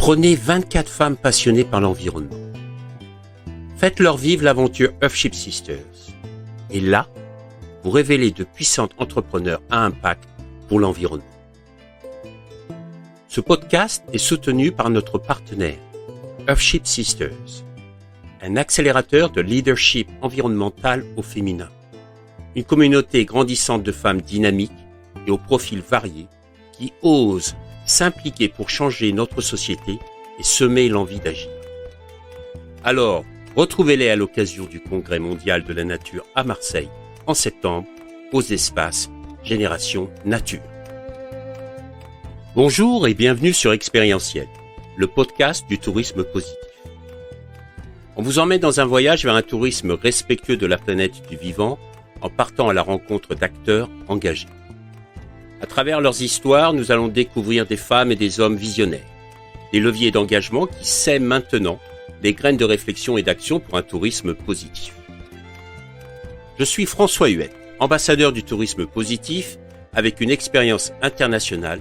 Prenez 24 femmes passionnées par l'environnement. Faites-leur vivre l'aventure Earthship Sisters. Et là, vous révélez de puissantes entrepreneurs à impact pour l'environnement. Ce podcast est soutenu par notre partenaire, Earthship Sisters, un accélérateur de leadership environnemental au féminin. Une communauté grandissante de femmes dynamiques et aux profils variés qui osent s'impliquer pour changer notre société et semer l'envie d'agir. Alors, retrouvez-les à l'occasion du Congrès mondial de la nature à Marseille en septembre aux espaces Générations Nature. Bonjour et bienvenue sur Expérientiel, le podcast du tourisme positif. On vous emmène dans un voyage vers un tourisme respectueux de la planète du vivant en partant à la rencontre d'acteurs engagés. À travers leurs histoires, nous allons découvrir des femmes et des hommes visionnaires, des leviers d'engagement qui sèment maintenant des graines de réflexion et d'action pour un tourisme positif. Je suis François Huet, ambassadeur du tourisme positif avec une expérience internationale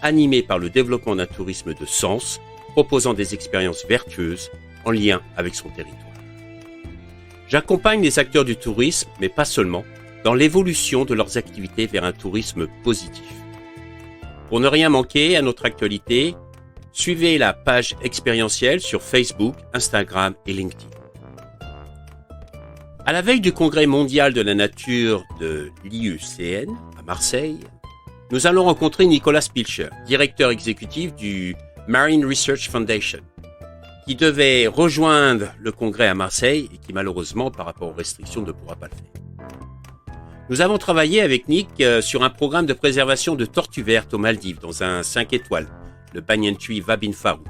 animée par le développement d'un tourisme de sens, proposant des expériences vertueuses en lien avec son territoire. J'accompagne les acteurs du tourisme, mais pas seulement, dans l'évolution de leurs activités vers un tourisme positif. Pour ne rien manquer à notre actualité, suivez la page expérientielle sur Facebook, Instagram et LinkedIn. À la veille du Congrès mondial de la nature de l'UICN à Marseille, nous allons rencontrer Nicolas Pilcher, directeur exécutif du Marine Research Fondation, qui devait rejoindre le Congrès à Marseille et qui malheureusement, par rapport aux restrictions, ne pourra pas le faire. Nous avons travaillé avec Nick sur un programme de préservation de tortues vertes aux Maldives dans un 5 étoiles, le Banyan Tree Vabbinfaru.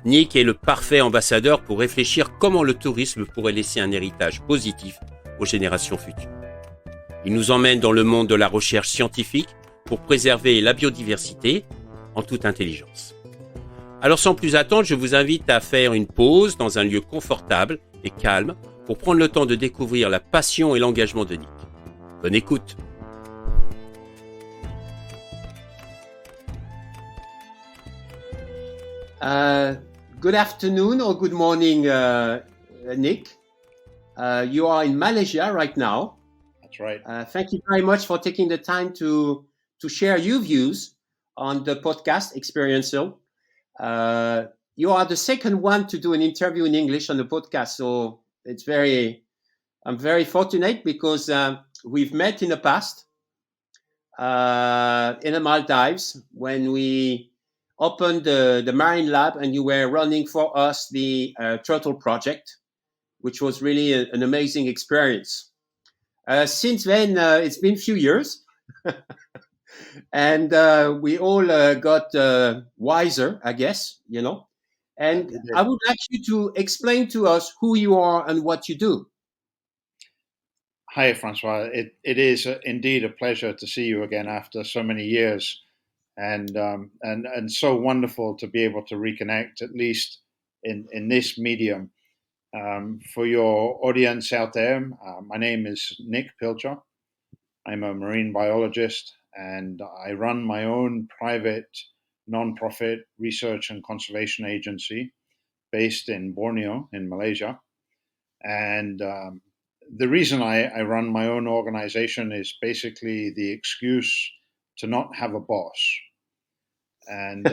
Nick est le parfait ambassadeur pour réfléchir comment le tourisme pourrait laisser un héritage positif aux générations futures. Il nous emmène dans le monde de la recherche scientifique pour préserver la biodiversité en toute intelligence. Alors sans plus attendre, je vous invite à faire une pause dans un lieu confortable et calme pour prendre le temps de découvrir la passion et l'engagement de Nick. Bonne écoute. Good afternoon or good morning, Nick. You are in Malaysia right now. That's right. Thank you very much for taking the time to share your views on the podcast Experiential. You are the second one to do an interview in English on the podcast, so I'm very fortunate because we've met in the past in the Maldives when we opened the Marine Lab and you were running for us the Turtle Project, which was really an amazing experience. Since then, it's been a few years and we all got wiser, I guess, you know. And I would like you to explain to us who you are and what you do. Hi, Francois. It is indeed a pleasure to see you again after so many years, and so wonderful to be able to reconnect, at least in this medium. For your audience out there, my name is Nick Pilcher. I'm a marine biologist, and I run my own private non-profit research and conservation agency based in Borneo in Malaysia. And the reason I run my own organization is basically the excuse to not have a boss. And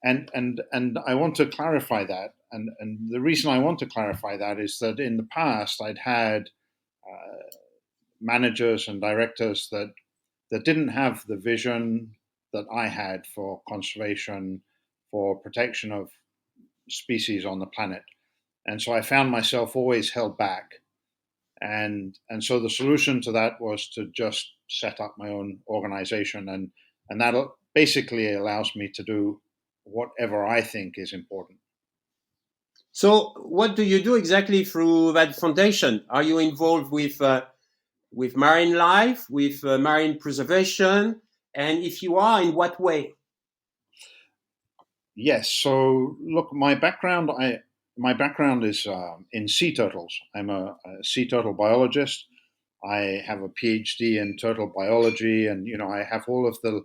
and I want to clarify that. And the reason I want to clarify that is that in the past I'd had managers and directors that didn't have the vision that I had for conservation, for protection of species on the planet. And so I found myself always held back. And so the solution to that was to just set up my own organization. And that basically allows me to do whatever I think is important. So what do you do exactly through that foundation? Are you involved with marine life, with marine preservation? And if you are, in what way? Yes. So look, my background is in sea turtles. I'm a sea turtle biologist. I have a PhD in turtle biology, and I have all of the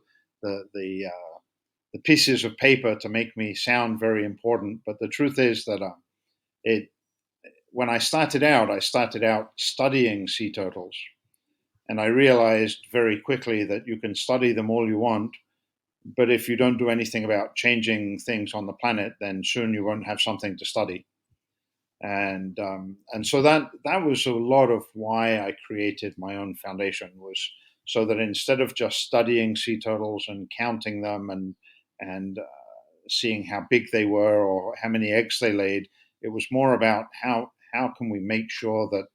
pieces of paper to make me sound very important. But the truth is that when I started out studying sea turtles, and I realized very quickly that you can study them all you want, but if you don't do anything about changing things on the planet, then soon you won't have something to study. And so that was a lot of why I created my own foundation, was so that instead of just studying sea turtles and counting them and seeing how big they were or how many eggs they laid, it was more about how can we make sure that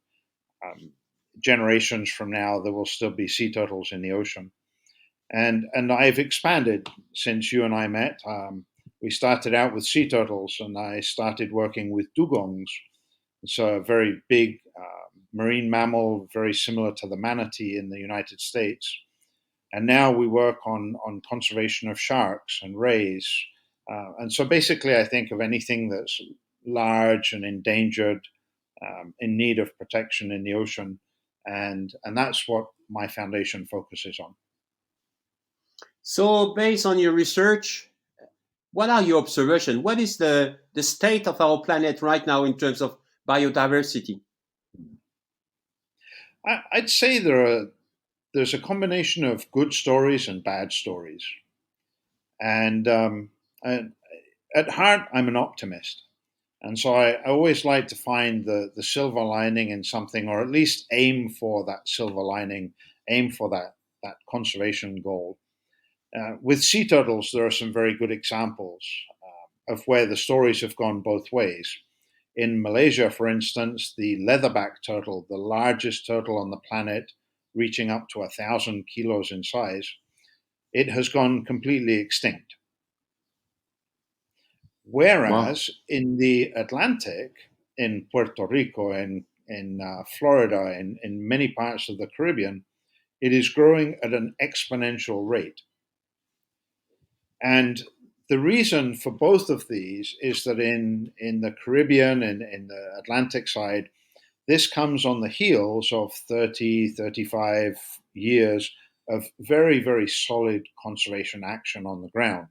generations from now there will still be sea turtles in the ocean. And I've expanded since you and I met. We started out with sea turtles, and I started working with dugongs. It's a very big marine mammal, very similar to the manatee in the United States. And now we work on conservation of sharks and rays. And so basically I think of anything that's large and endangered, in need of protection in the ocean. And that's what my foundation focuses on. So based on your research, what are your observations? What is the state of our planet right now in terms of biodiversity? I'd say there's a combination of good stories and bad stories. And at heart, I'm an optimist. And so I always like to find the silver lining in something, or at least aim for that silver lining, aim for that conservation goal. With sea turtles, there are some very good examples of where the stories have gone both ways. In Malaysia, for instance, the leatherback turtle, the largest turtle on the planet, reaching up to 1,000 kilos in size, it has gone completely extinct. Whereas in the Atlantic, in Puerto Rico, in Florida, in many parts of the Caribbean, it is growing at an exponential rate. And the reason for both of these is that in the Caribbean and in the Atlantic side, this comes on the heels of 30, 35 years of very, very solid conservation action on the ground.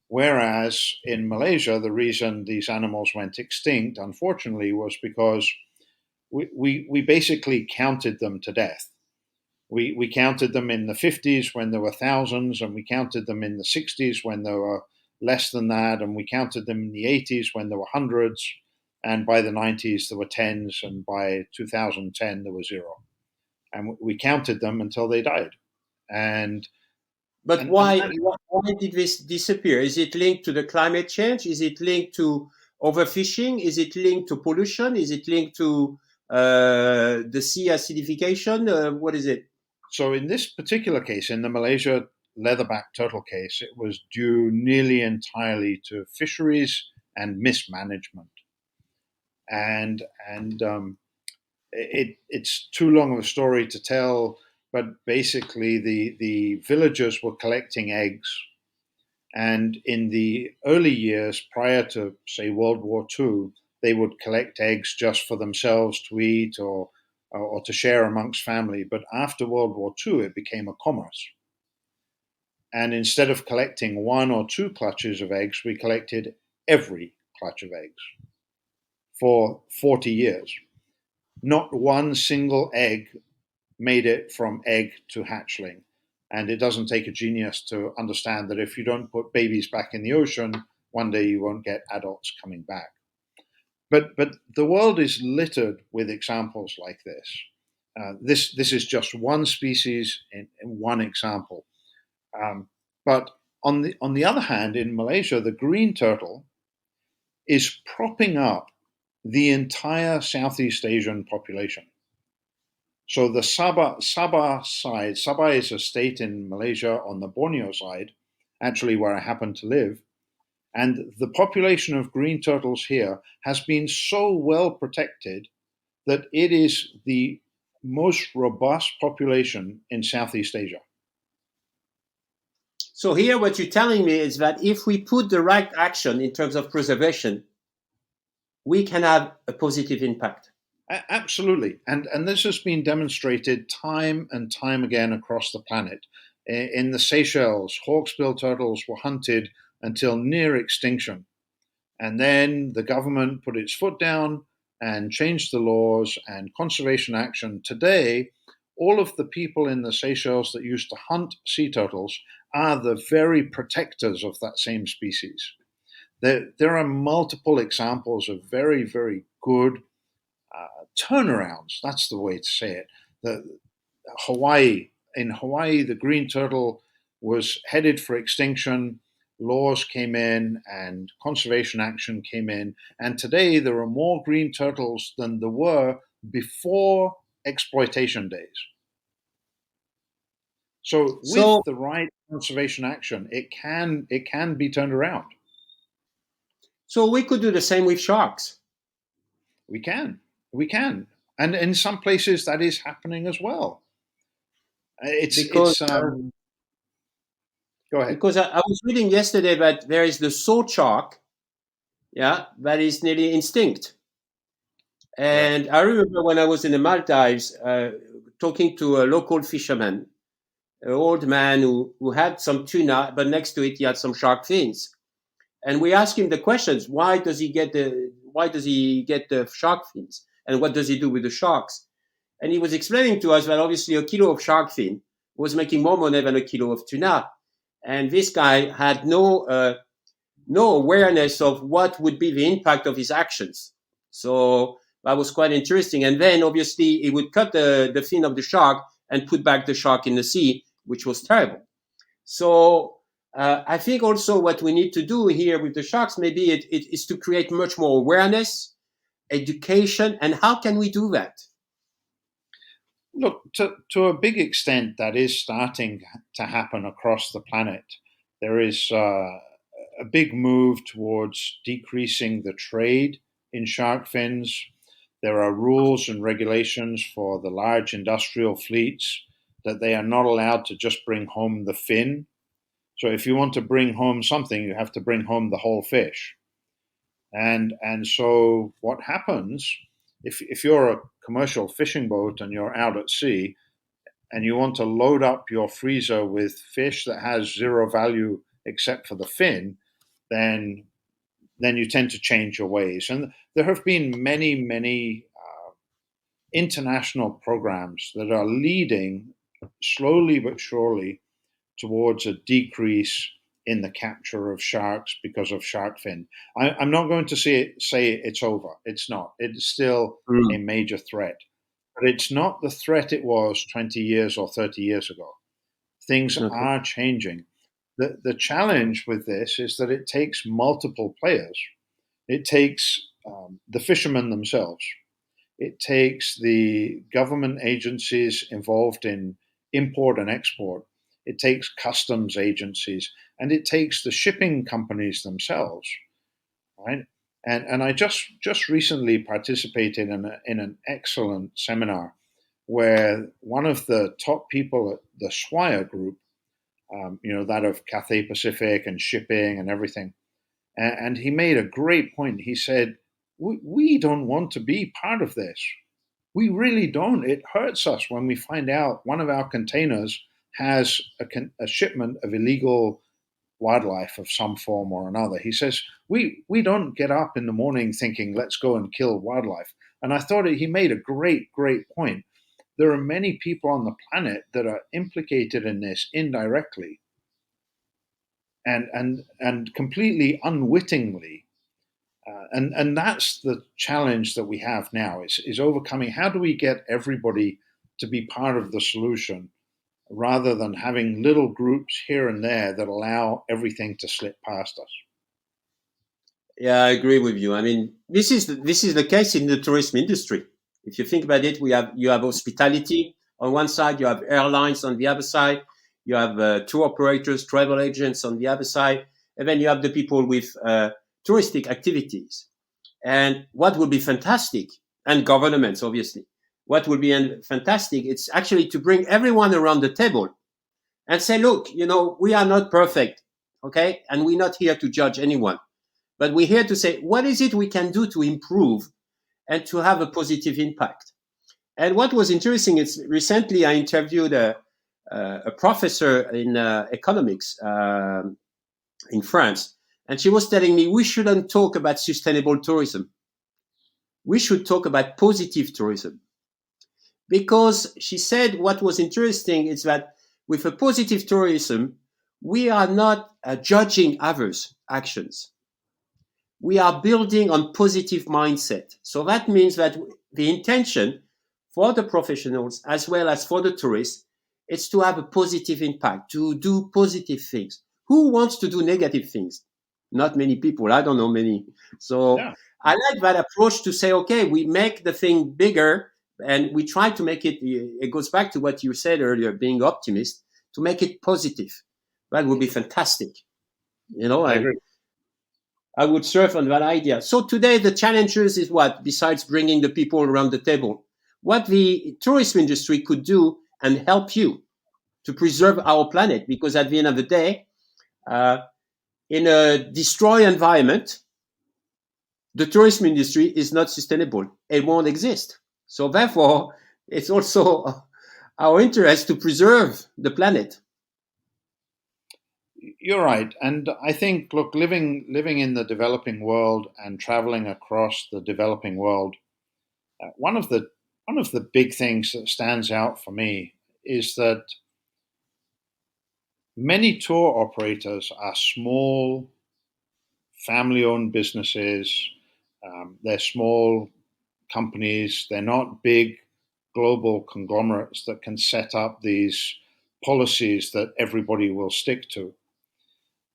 Whereas in Malaysia, the reason these animals went extinct, unfortunately, was because we basically counted them to death. We counted them in the 50s when there were thousands, and we counted them in the 60s when there were less than that, and we counted them in the 80s when there were hundreds, and by the 90s there were tens, and by 2010 there were zero. And we counted them until they died. But why did this disappear? Is it linked to the climate change? Is it linked to overfishing? Is it linked to pollution? Is it linked to the sea acidification? What is it? So in this particular case, in the Malaysia leatherback turtle case, it was due nearly entirely to fisheries and mismanagement. And it's too long of a story to tell, but basically the villagers were collecting eggs. And in the early years, prior to, say, World War II, they would collect eggs just for themselves to eat or to share amongst family. But after World War II, it became a commerce. And instead of collecting 1 or 2 clutches of eggs, we collected every clutch of eggs for 40 years. Not one single egg made it from egg to hatchling. And it doesn't take a genius to understand that if you don't put babies back in the ocean, one day you won't get adults coming back. But the world is littered with examples like this. This is just one species in one example. But on the other hand, in Malaysia, the green turtle is propping up the entire Southeast Asian population. So the Sabah side, Sabah is a state in Malaysia on the Borneo side, actually where I happen to live. And the population of green turtles here has been so well protected that it is the most robust population in Southeast Asia. So here what you're telling me is that if we put the right action in terms of preservation, we can have a positive impact. Absolutely. And this has been demonstrated time and time again across the planet. In the Seychelles, hawksbill turtles were hunted until near extinction. And then the government put its foot down and changed the laws and conservation action. Today, all of the people in the Seychelles that used to hunt sea turtles are the very protectors of that same species. There are multiple examples of very, very good turnarounds. That's the way to say it. In Hawaii, the green turtle was headed for extinction. Laws came in and conservation action came in. And today there are more green turtles than there were before exploitation days. So with the right conservation action, it can be turned around. So we could do the same with sharks. We can. And in some places that is happening as well. Go ahead. Because I was reading yesterday that there is the sword shark, that is nearly extinct. And I remember when I was in the Maldives, talking to a local fisherman, an old man who had some tuna, but next to it he had some shark fins. And we asked him the questions: why does he get the shark fins, and what does he do with the sharks? And he was explaining to us that obviously a kilo of shark fin was making more money than a kilo of tuna. And this guy had no awareness of what would be the impact of his actions. So that was quite interesting. And then obviously he would cut the fin of the shark and put back the shark in the sea, which was terrible. So I think also what we need to do here with the sharks, maybe it is to create much more awareness, education. And how can we do that? Look, to a big extent, that is starting to happen across the planet. There is a big move towards decreasing the trade in shark fins. There are rules and regulations for the large industrial fleets that they are not allowed to just bring home the fin. So if you want to bring home something, you have to bring home the whole fish. And so what happens, if you're a commercial fishing boat and you're out at sea and you want to load up your freezer with fish that has zero value except for the fin, then you tend to change your ways. And there have been many international programs that are leading slowly but surely towards a decrease in the capture of sharks because of shark fin. I'm not going to say it's over. It's not. It's still a major threat. But it's not the threat it was 20 years or 30 years ago. Things are changing. The challenge with this is that it takes multiple players. It takes the fishermen themselves. It takes the government agencies involved in import and export. It takes customs agencies, and it takes the shipping companies themselves, right? And I just recently participated in an excellent seminar where one of the top people at the Swire Group, that of Cathay Pacific and shipping and everything, and he made a great point. He said, we don't want to be part of this. We really don't. It hurts us when we find out one of our containers has a shipment of illegal wildlife of some form or another. He says, we don't get up in the morning thinking, let's go and kill wildlife. And I thought he made a great point. There are many people on the planet that are implicated in this indirectly and completely unwittingly. And that's the challenge that we have now is overcoming. How do we get everybody to be part of the solution rather than having little groups here and there that allow everything to slip past us? Yeah, I agree with you. I mean, this is the case in the tourism industry. If you think about it, you have hospitality on one side, you have airlines on the other side, you have tour operators, travel agents on the other side, and then you have the people with touristic activities. And what would be fantastic, and governments obviously, what would be fantastic, it's actually to bring everyone around the table and say, look, we are not perfect, okay? And we're not here to judge anyone, but we're here to say, what is it we can do to improve and to have a positive impact? And what was interesting is recently I interviewed a a professor in economics in France, and she was telling me we shouldn't talk about sustainable tourism. We should talk about positive tourism. Because she said what was interesting is that with a positive tourism, we are not judging others' actions. We are building on positive mindset. So that means that the intention for the professionals as well as for the tourists is to have a positive impact, to do positive things. Who wants to do negative things? Not many people. I don't know many. So yeah. I like that approach to say, okay, we make the thing bigger and we try to make it, it goes back to what you said earlier, being optimist, to make it positive. That would be fantastic. You know, I agree. I would surf on that idea. So today the challenges is what, besides bringing the people around the table, what the tourism industry could do and help you to preserve our planet. Because at the end of the day, in a destroyed environment, the tourism industry is not sustainable. It won't exist. So therefore, it's also our interest to preserve the planet. You're right, and I think, look, living in the developing world and traveling across the developing world, one of the big things that stands out for me is that many tour operators are small, family-owned businesses. They're small companies. They're not big global conglomerates that can set up these policies that everybody will stick to.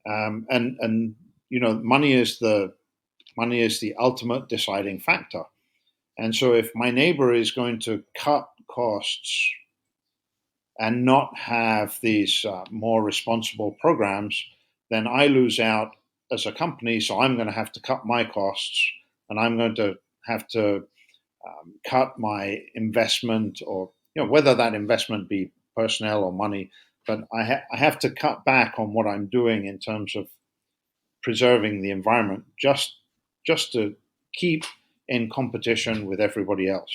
And you know, money is the ultimate deciding factor. And so if my neighbor is going to cut costs and not have these more responsible programs, then I lose out as a company. So I'm going to have to cut my costs, and I'm going to have to cut my investment, or you know, whether that investment be personnel or money. But I have to cut back on what I'm doing in terms of preserving the environment, just to keep in competition with everybody else.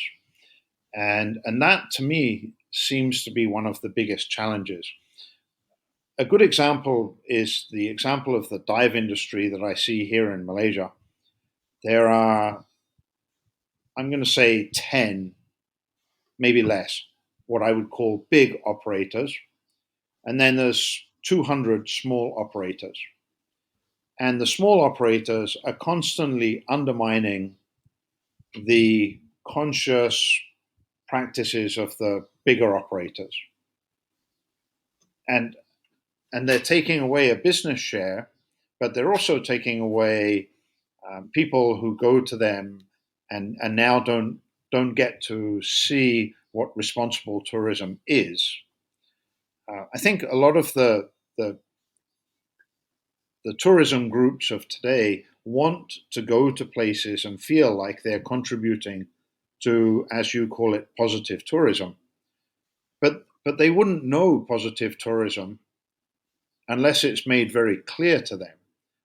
And that to me seems to be one of the biggest challenges. A good example is the example of the dive industry that I see here in Malaysia. There are, I'm going to say 10, maybe less, what I would call big operators. And then there's 200 small operators. And the small operators are constantly undermining the conscious practices of the bigger operators. And they're taking away a business share, but they're also taking away people who go to them and now don't get to see what responsible tourism is. I think a lot of the tourism groups of today want to go to places and feel like they're contributing to, as you call it, positive tourism. But they wouldn't know positive tourism unless it's made very clear to them.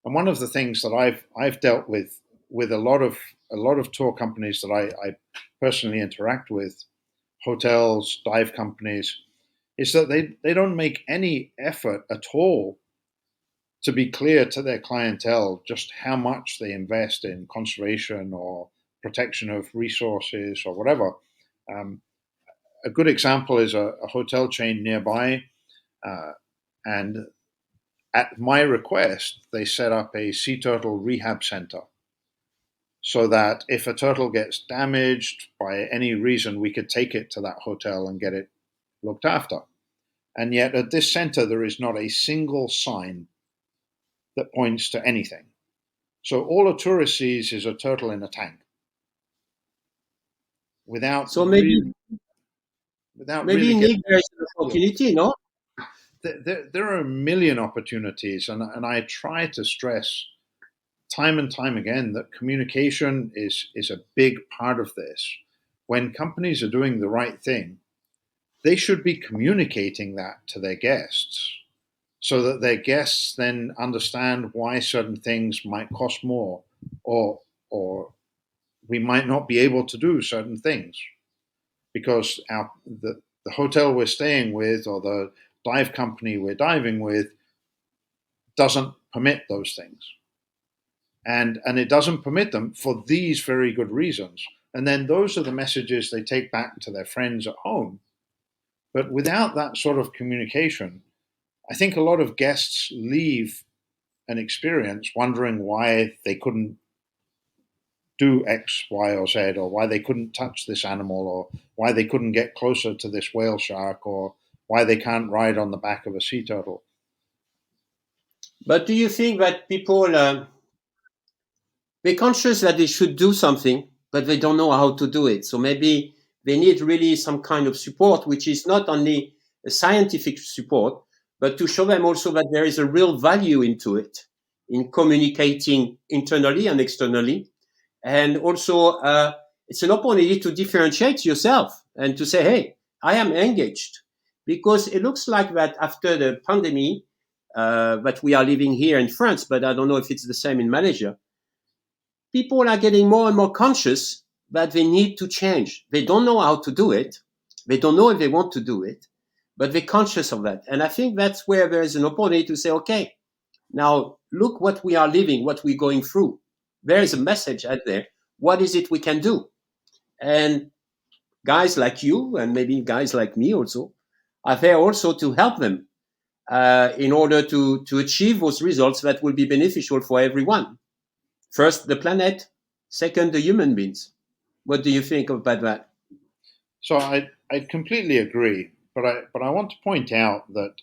And one of the things that I've dealt with a lot of tour companies that I personally interact with, hotels, dive companies, is that they don't make any effort at all to be clear to their clientele just how much they invest in conservation or protection of resources or whatever. A good example is a hotel chain nearby, and at my request, they set up a sea turtle rehab center so that if a turtle gets damaged by any reason, we could take it to that hotel and get it looked after. And yet at this center, there is not a single sign that points to anything. So all a tourist sees is a turtle in a tank. Maybe really Nick, there's an opportunity, no? There are a million opportunities, and I try to stress time and time again that communication is a big part of this. When companies are doing the right thing, they should be communicating that to their guests so that their guests then understand why certain things might cost more, or we might not be able to do certain things because the hotel we're staying with or the dive company we're diving with doesn't permit those things. And it doesn't permit them for these very good reasons. And then those are the messages they take back to their friends at home. But without that sort of communication, I think a lot of guests leave an experience wondering why they couldn't do X, Y, or Z, or why they couldn't touch this animal, or why they couldn't get closer to this whale shark, or why they can't ride on the back of a sea turtle. But do you think that people, they're conscious that they should do something, but they don't know how to do it? So maybe they need really some kind of support, which is not only a scientific support, but to show them also that there is a real value into it, in communicating internally and externally. And also, it's an opportunity to differentiate yourself and to say, hey, I am engaged. Because it looks like that after the pandemic, that we are living here in France, but I don't know if it's the same in Malaysia, people are getting more and more conscious that they need to change. They don't know how to do it. They don't know if they want to do it, but they're conscious of that. And I think that's where there is an opportunity to say, okay, now look what we are living, what we're going through. There is a message out there. What is it we can do? And guys like you, and maybe guys like me also, are there also to help them in order to achieve those results that will be beneficial for everyone. First, the planet. Second, the human beings. What do you think about that? So I completely agree, but I want to point out that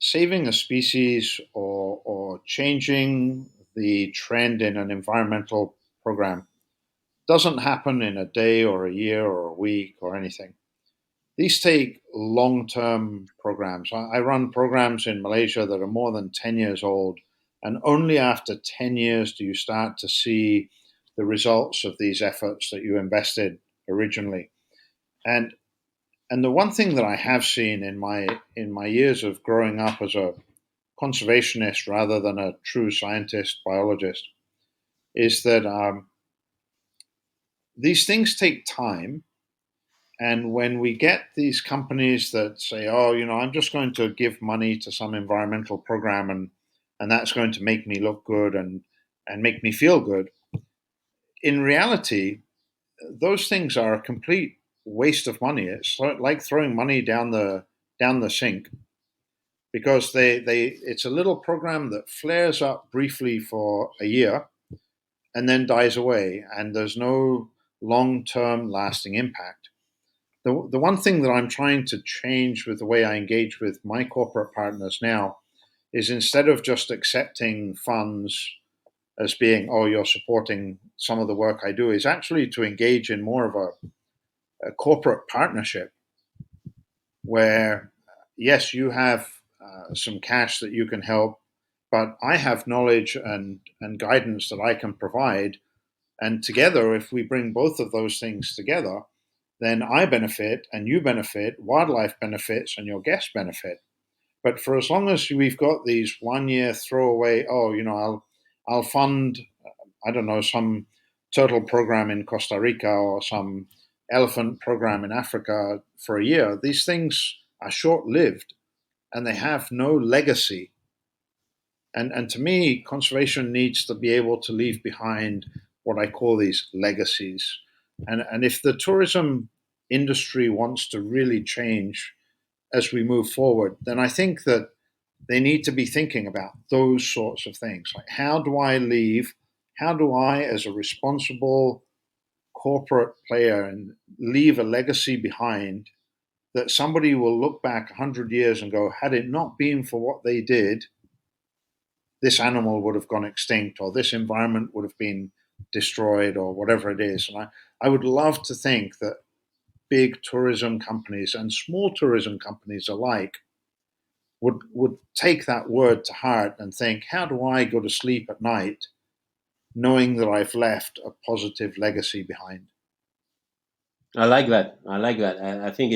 saving a species or changing the trend in an environmental program doesn't happen in a day or a year or a week or anything. These take long-term programs. I run programs in Malaysia that are more than 10 years old, and only after 10 years do you start to see the results of these efforts that you invested originally. And the one thing that I have seen in my years of growing up as a conservationist rather than a true scientist, biologist, is that these things take time. And when we get these companies that say, oh, I'm just going to give money to some environmental program and that's going to make me look good and make me feel good, in reality, those things are a complete waste of money. It's like throwing money down the sink, because it's a little program that flares up briefly for a year and then dies away, and there's no long-term lasting impact. The one thing that I'm trying to change with the way I engage with my corporate partners now is, instead of just accepting funds as being, oh, you're supporting some of the work I do, is actually to engage in more of a corporate partnership where, yes, you have some cash that you can help, but I have knowledge and guidance that I can provide. And together, if we bring both of those things together, then I benefit and you benefit, wildlife benefits and your guests benefit. But for as long as we've got these 1 year throwaway, I'll fund, I don't know, some turtle program in Costa Rica or some elephant program in Africa for a year, these things are short-lived and they have no legacy. And to me, conservation needs to be able to leave behind what I call these legacies. And if the tourism industry wants to really change as we move forward, then I think that they need to be thinking about those sorts of things. Like, how do I, as a responsible corporate player, and leave a legacy behind that somebody will look back 100 years and go, had it not been for what they did, this animal would have gone extinct, or this environment would have been destroyed, or whatever it is. And I would love to think that big tourism companies and small tourism companies alike would take that word to heart and think, how do I go to sleep at night knowing that I've left a positive legacy behind? I like that. I think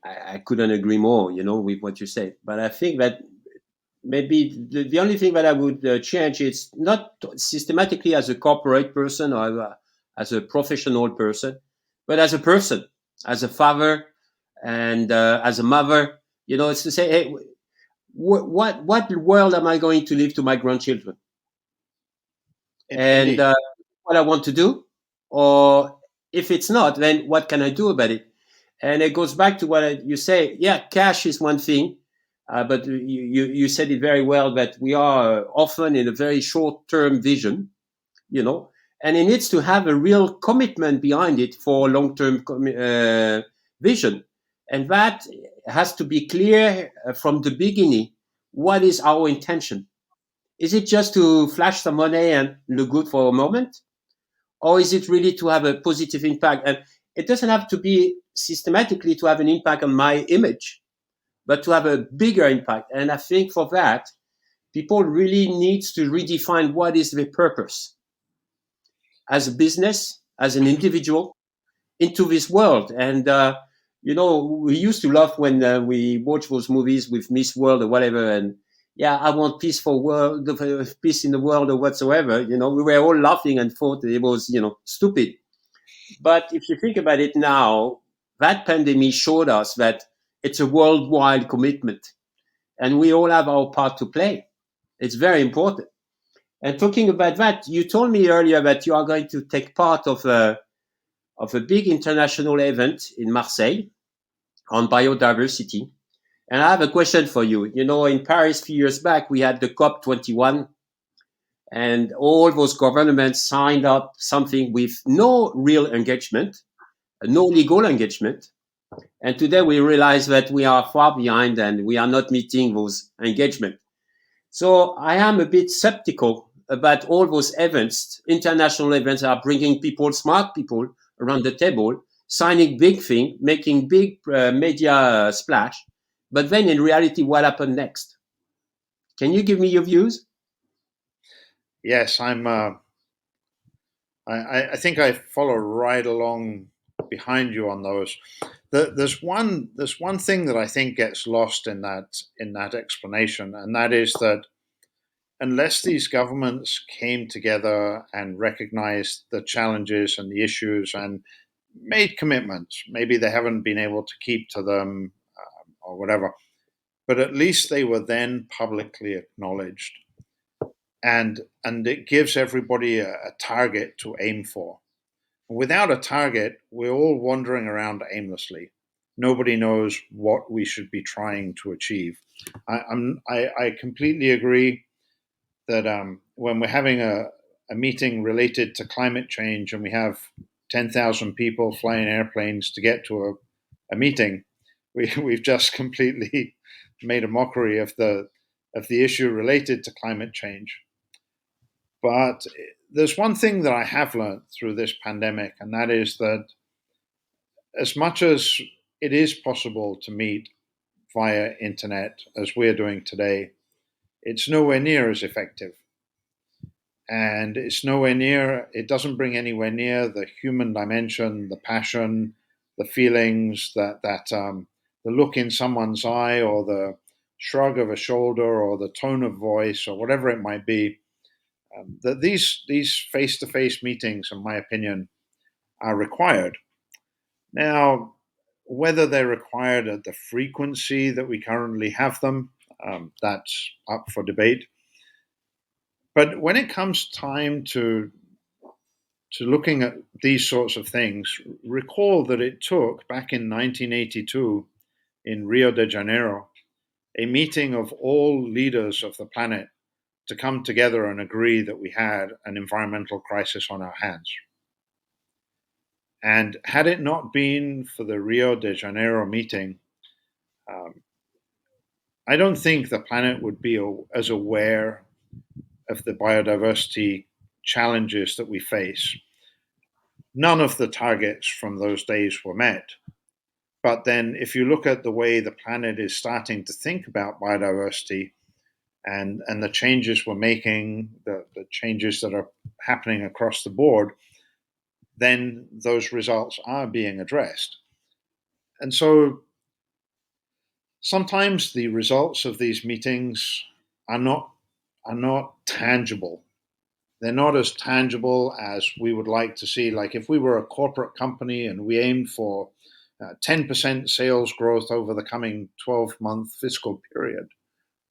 I couldn't agree more, with what you said. But I think that maybe the only thing that I would change is not systematically as a corporate person or as a professional person, but as a person, as a father, And as a mother, it's to say, hey, what world am I going to leave to my grandchildren? And what I want to do, or if it's not, then what can I do about it? And it goes back to what you say. Yeah, cash is one thing, but you said it very well that we are often in a very short-term vision, and it needs to have a real commitment behind it for long-term vision, and that has to be clear from the beginning. What is our intention? Is it just to flash some money and look good for a moment? Or is it really to have a positive impact? And it doesn't have to be systematically to have an impact on my image, but to have a bigger impact. And I think for that, people really need to redefine what is the purpose as a business, as an individual, into this world. And, we used to love when we watch those movies with Miss World or whatever. And yeah, I want peaceful world, peace in the world or whatsoever. We were all laughing and thought it was, stupid. But if you think about it now, that pandemic showed us that it's a worldwide commitment and we all have our part to play. It's very important. And talking about that, you told me earlier that you are going to take part of a big international event in Marseille on biodiversity. And I have a question for you. In Paris a few years back, we had the COP21, and all those governments signed up something with no real engagement, no legal engagement. And today we realize that we are far behind and we are not meeting those engagement. So I am a bit skeptical about all those events. International events are bringing people, smart people around the table, signing big thing, making big media splash. But then in reality, what happened next? Can you give me your views? Yes, I think I follow right along behind you on those. There's one thing that I think gets lost in that explanation, and that is that unless these governments came together and recognized the challenges and the issues and made commitments, maybe they haven't been able to keep to them or whatever, but at least they were then publicly acknowledged, and it gives everybody a target to aim for. Without a target, we're all wandering around aimlessly. Nobody knows what we should be trying to achieve. I completely agree that when we're having a meeting related to climate change and we have 10,000 people flying airplanes to get to a meeting, we've just completely made a mockery of the issue related to climate change. But there's one thing that I have learned through this pandemic, and that is that as much as it is possible to meet via internet as we're doing today, it's nowhere near as effective. And it doesn't bring anywhere near the human dimension, the passion, the feelings, that the look in someone's eye, or the shrug of a shoulder, or the tone of voice, or whatever it might be. That these face-to-face meetings, in my opinion, are required. Now, whether they're required at the frequency that we currently have them, that's up for debate. But when it comes time to looking at these sorts of things, recall that it took, back in 1982 in Rio de Janeiro, a meeting of all leaders of the planet to come together and agree that we had an environmental crisis on our hands. And had it not been for the Rio de Janeiro meeting, I don't think the planet would be as aware of the biodiversity challenges that we face. None of the targets from those days were met. But then, if you look at the way the planet is starting to think about biodiversity, and the changes we're making, the changes that are happening across the board, then those results are being addressed. And so sometimes the results of these meetings are not tangible. They're not as tangible as we would like to see. Like if we were a corporate company and we aimed for 10% sales growth over the coming 12-month fiscal period,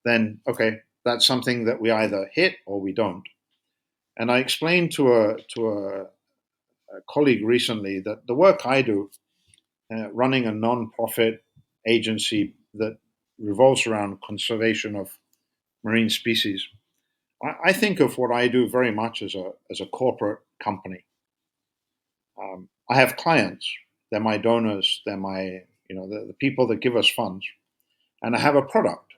then, okay, that's something that we either hit or we don't. And I explained to a colleague recently that the work I do, running a non-profit agency that revolves around conservation of marine species, I think of what I do very much as a corporate company. I have clients; they're my donors, they're my the people that give us funds, and I have a product.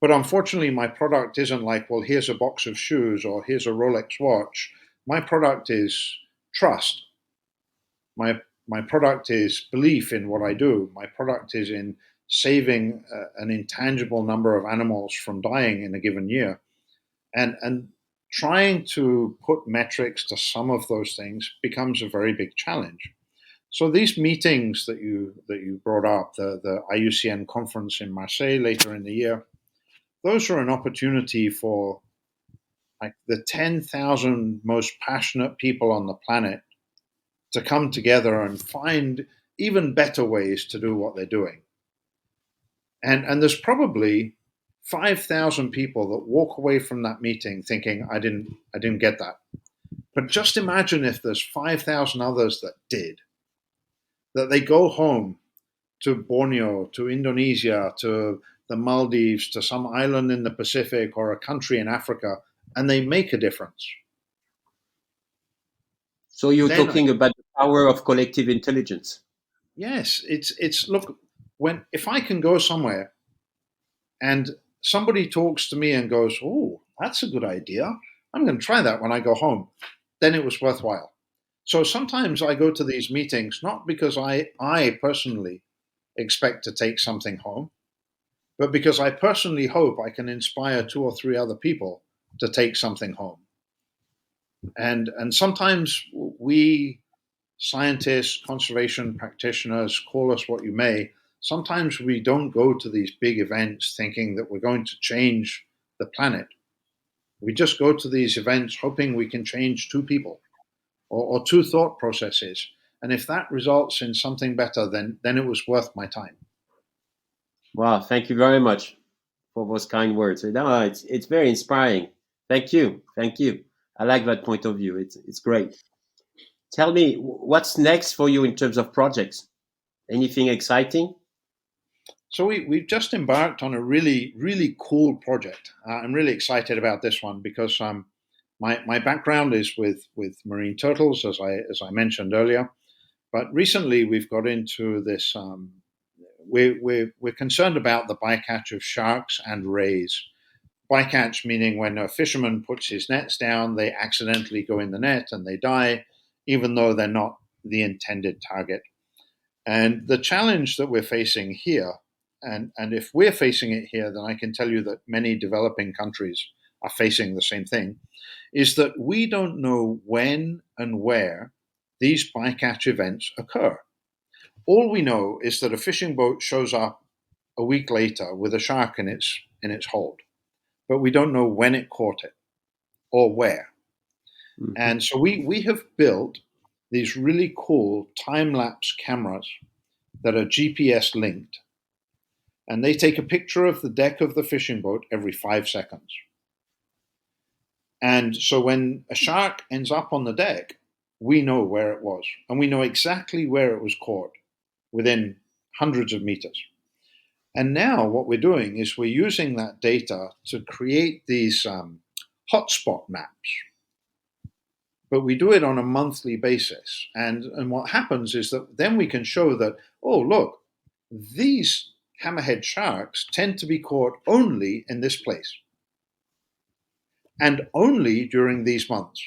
But unfortunately, my product isn't like, well, here's a box of shoes or here's a Rolex watch. My product is trust. My product is belief in what I do. My product is in saving an intangible number of animals from dying in a given year. And trying to put metrics to some of those things becomes a very big challenge. So these meetings that you brought up, the IUCN conference in Marseille later in the year, those are an opportunity for like the 10,000 most passionate people on the planet to come together and find even better ways to do what they're doing. And there's probably 5,000 people that walk away from that meeting thinking, I didn't get that. But just imagine if there's 5,000 others that did, that they go home to Borneo, to Indonesia, to the Maldives, to some island in the Pacific or a country in Africa, and they make a difference. So you're talking about the power of collective intelligence. Yes, it's look, if I can go somewhere and somebody talks to me and goes, oh, that's a good idea, I'm going to try that when I go home, then it was worthwhile. So sometimes I go to these meetings not because I personally expect to take something home, but because I personally hope I can inspire 2 or 3 other people to take something home. And sometimes we scientists, conservation practitioners, call us what you may, sometimes we don't go to these big events thinking that we're going to change the planet. We just go to these events hoping we can change 2 people or 2 thought processes. And if that results in something better, then it was worth my time. Wow, thank you very much for those kind words. No, it's very inspiring. Thank you. I like that point of view. It's great. Tell me, what's next for you in terms of projects? Anything exciting? So we've just embarked on a really, really cool project. I'm really excited about this one because my background is with marine turtles, as I mentioned earlier. But recently we've got into this. We're concerned about the bycatch of sharks and rays. Bycatch meaning when a fisherman puts his nets down, they accidentally go in the net and they die, even though they're not the intended target. And the challenge that we're facing here, and if we're facing it here, then I can tell you that many developing countries are facing the same thing, is that we don't know when and where these bycatch events occur. All we know is that a fishing boat shows up a week later with a shark in its hold, but we don't know when it caught it or where. Mm-hmm. And so we have built these really cool time-lapse cameras that are GPS linked, and they take a picture of the deck of the fishing boat every 5 seconds. And so when a shark ends up on the deck, we know where it was, and we know exactly where it was caught within hundreds of meters. And now what we're doing is we're using that data to create these hotspot maps. But we do it on a monthly basis. And what happens is that then we can show that, oh, look, these hammerhead sharks tend to be caught only in this place and only during these months.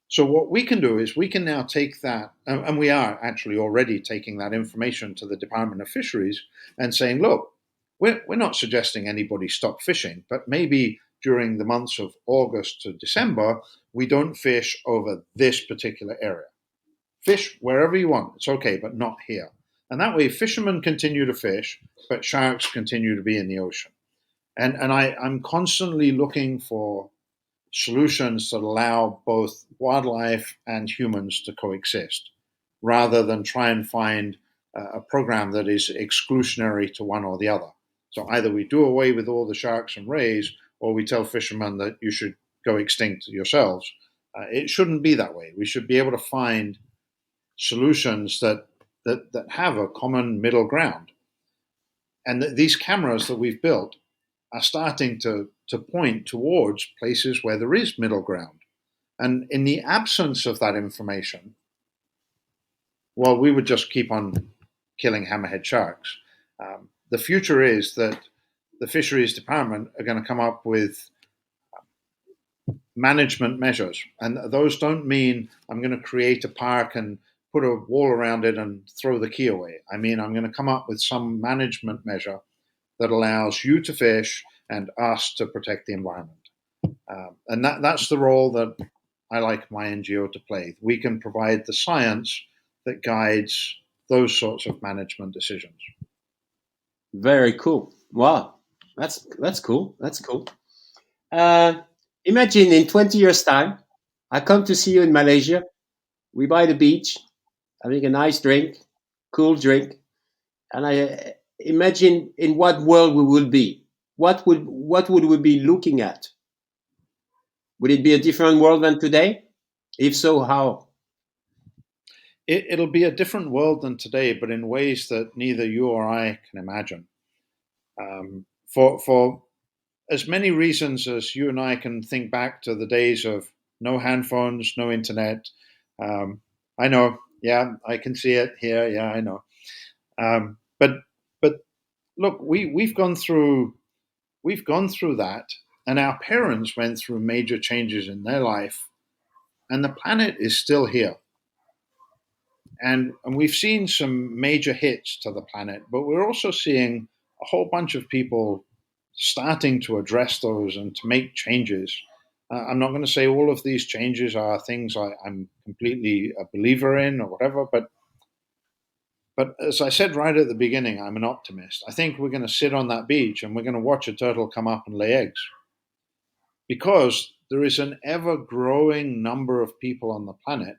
So what we can do is we can now take that, and we are actually already taking that information to the Department of Fisheries and saying, look, we're not suggesting anybody stop fishing, but maybe during the months of August to December, we don't fish over this particular area. Fish wherever you want, it's okay, but not here. And that way fishermen continue to fish, but sharks continue to be in the ocean. And I'm constantly looking for solutions that allow both wildlife and humans to coexist. rather than try and find a program that is exclusionary to one or the other. So either we do away with all the sharks and rays, or we tell fishermen that you should go extinct yourselves. It shouldn't be that way. We should be able to find solutions that have a common middle ground. And these cameras that we've built are starting to point towards places where there is middle ground. And in the absence of that information, well, we would just keep on killing hammerhead sharks. The future is that the fisheries department are going to come up with management measures. And those don't mean I'm going to create a park and put a wall around it and throw the key away. I mean, I'm going to come up with some management measure that allows you to fish and us to protect the environment. And that's the role that I like my NGO to play. We can provide the science that guides those sorts of management decisions. Very cool. Wow, that's cool. That's cool. Imagine in 20 years' time, I come to see you in Malaysia. We by the beach, having a nice drink, cool drink, and I imagine in what world we would be. What would we be looking at? Would it be a different world than today? If so, how? It'll be a different world than today, but in ways that neither you or I can imagine. For as many reasons as you and I can think back to the days of no handphones, no internet. I know, yeah, I can see it here. Yeah, I know. But look, we've gone through that, and our parents went through major changes in their life, and the planet is still here. And we've seen some major hits to the planet, but we're also seeing a whole bunch of people starting to address those and to make changes. I'm not going to say all of these changes are things I'm completely a believer in or whatever, but as I said right at the beginning, I'm an optimist. I think we're going to sit on that beach and we're going to watch a turtle come up and lay eggs, because there is an ever-growing number of people on the planet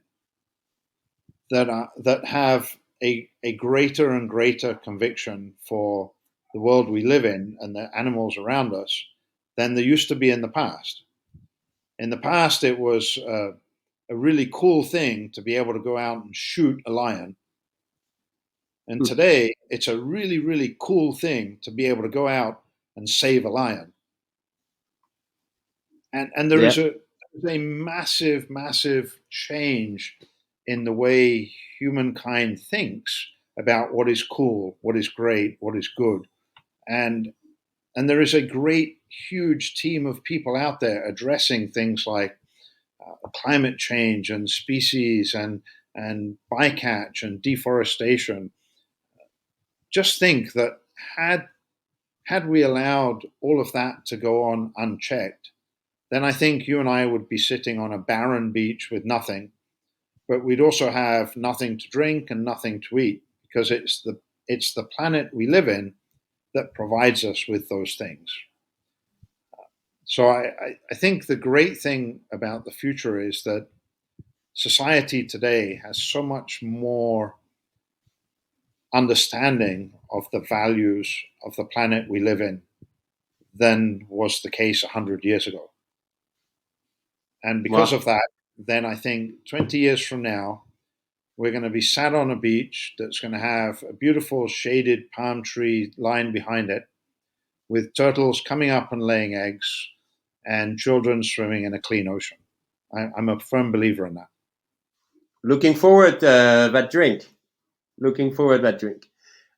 that have a greater and greater conviction for the world we live in and the animals around us than there used to be in the past. In the past, it was a really cool thing to be able to go out and shoot a lion. And today, it's a really, really cool thing to be able to go out and save a lion. And there is a massive, massive change in the way humankind thinks about what is cool, what is great, what is good. And there is a great, huge team of people out there addressing things like climate change and species and bycatch and deforestation. Just think that had we allowed all of that to go on unchecked, then I think you and I would be sitting on a barren beach with nothing, but we'd also have nothing to drink and nothing to eat, because it's the planet we live in that provides us with those things. So I think the great thing about the future is that society today has so much more understanding of the values of the planet we live in than was the case 100 years ago. And because of that, then I think 20 years from now, we're going to be sat on a beach that's going to have a beautiful shaded palm tree line behind it, with turtles coming up and laying eggs and children swimming in a clean ocean. I'm a firm believer in that. Looking forward that drink. Looking forward that drink.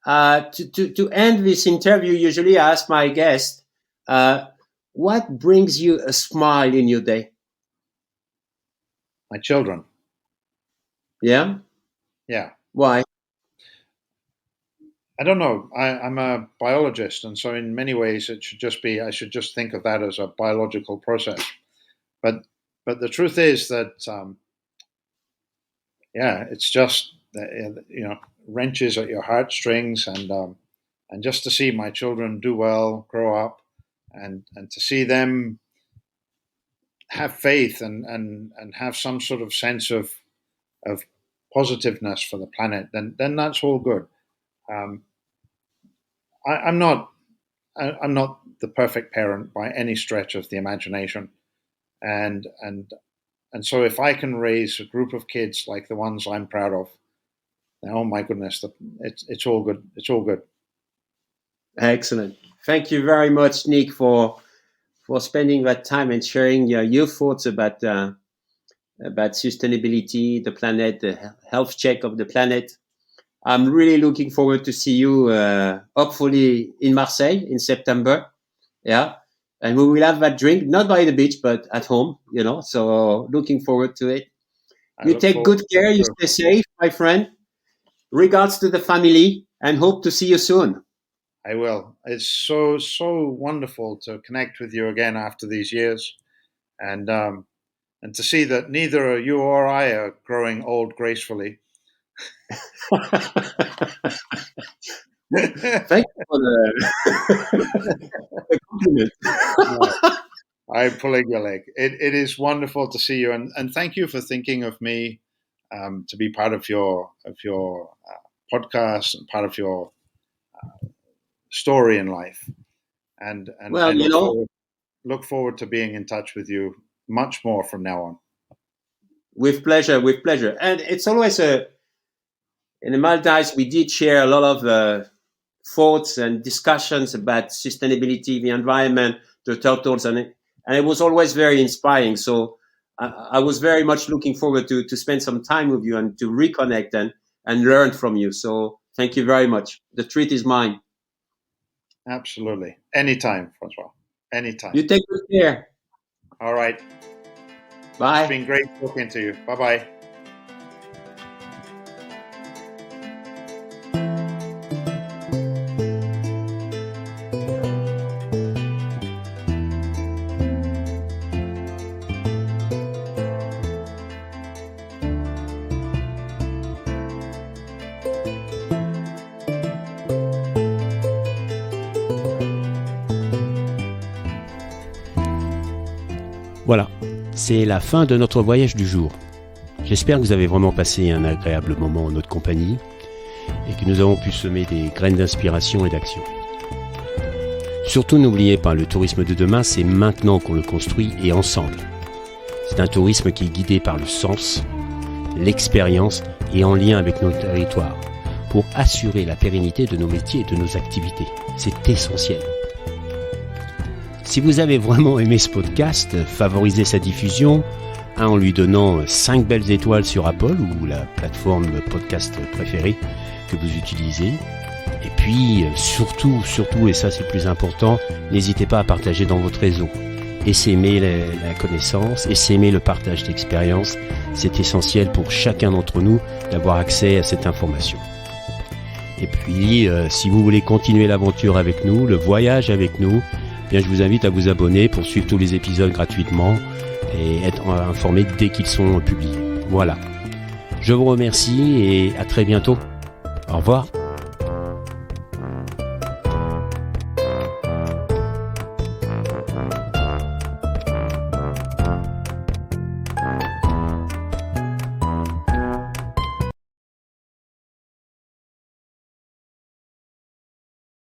To end this interview, usually I ask my guest, what brings you a smile in your day? My children. Yeah? Yeah. Why? I don't know. I'm a biologist, and so in many ways I should just think of that as a biological process. But the truth is that, it's just, wrenches at your heartstrings, and just to see my children do well, grow up, and to see them have faith and have some sort of sense of positiveness for the planet, then that's all good. I'm not the perfect parent by any stretch of the imagination, and so if I can raise a group of kids like the ones I'm proud of, then, oh my goodness, it's all good. It's all good. Excellent. Thank you very much, Nick, for spending that time and sharing your thoughts about sustainability, the planet, the health check of the planet. I'm really looking forward to see you, hopefully in Marseille in September. Yeah. And we will have that drink, not by the beach, but at home, so looking forward to it. You take good care. You stay safe, my friend. Regards to the family and hope to see you soon. I will. It's so wonderful to connect with you again after these years, and to see that neither you or I are growing old gracefully. Thank you for the compliment. I'm pulling your leg. It is wonderful to see you, and thank you for thinking of me to be part of your podcast and part of your story in life. And well, I look forward to being in touch with you much more from now on. With pleasure. And it's always in the Maldives, we did share a lot of thoughts and discussions about sustainability, the environment, the turtles, and it was always very inspiring. So I was very much looking forward to spend some time with you and to reconnect and learn from you. So thank you very much. The treat is mine. Absolutely. Anytime, Francois. Anytime. You take good care. All right. Bye. It's been great talking to you. Bye-bye. Voilà, c'est la fin de notre voyage du jour. J'espère que vous avez vraiment passé un agréable moment en notre compagnie et que nous avons pu semer des graines d'inspiration et d'action. Surtout n'oubliez pas, le tourisme de demain, c'est maintenant qu'on le construit et ensemble. C'est un tourisme qui est guidé par le sens, l'expérience et en lien avec nos territoires pour assurer la pérennité de nos métiers et de nos activités. C'est essentiel. Si vous avez vraiment aimé ce podcast, favorisez sa diffusion en lui donnant 5 belles étoiles sur Apple ou la plateforme podcast préférée que vous utilisez. Et puis, surtout, et ça c'est le plus important, n'hésitez pas à partager dans votre réseau. Essaimer la connaissance, essaimer le partage d'expérience. C'est essentiel pour chacun d'entre nous d'avoir accès à cette information. Et puis, si vous voulez continuer l'aventure avec nous, le voyage avec nous, bien, je vous invite à vous abonner pour suivre tous les épisodes gratuitement et être informé dès qu'ils sont publiés. Voilà. Je vous remercie et à très bientôt. Au revoir.